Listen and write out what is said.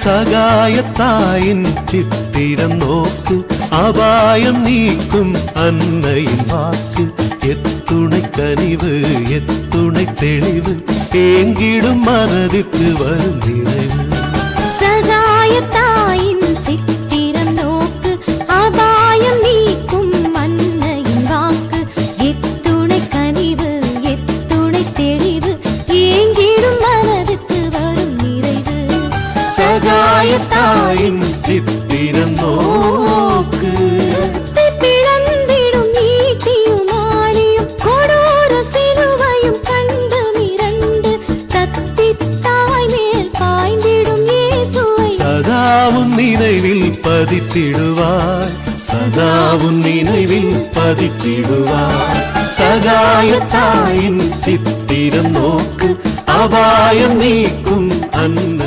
സഹായത്തായിൻ ചിത്തിരം നോക്ക് അപായം നീക്കും അന്നയിൻ വാക്ക് എത്തുണை കനിവ് എത്തുണை തെളിവ് ഏങ്കിടും മനതിற்கு വരും நிறைவு சகாயத்தாயின் சித்திரம் நோக்கு அபாயம் நீக்கும் அன்னையின் வாக்கு எத்துணை கனிவு எத்துணை தெளிவு ஏங்கிடும் மனதுக்கு வரும் நிறைவு சகாயத்தாயின் சித்திரம் நோக்கு பிறந்திடும் நீட்டியும் ஆணியும் கொடூர சிலுவையும் கண்டு மிரண்டு தத்தித்தாய் மேல் பாய்ந்திடும் இயேசுவை சதாவும் நினைவில் பதித்திடுவாய் சதாவும் நினைவில் பதித்திடுவாய் சகாயத்தாயின் சித்திரம் நோக்கு அபாயம் நீக்கும் அன்னை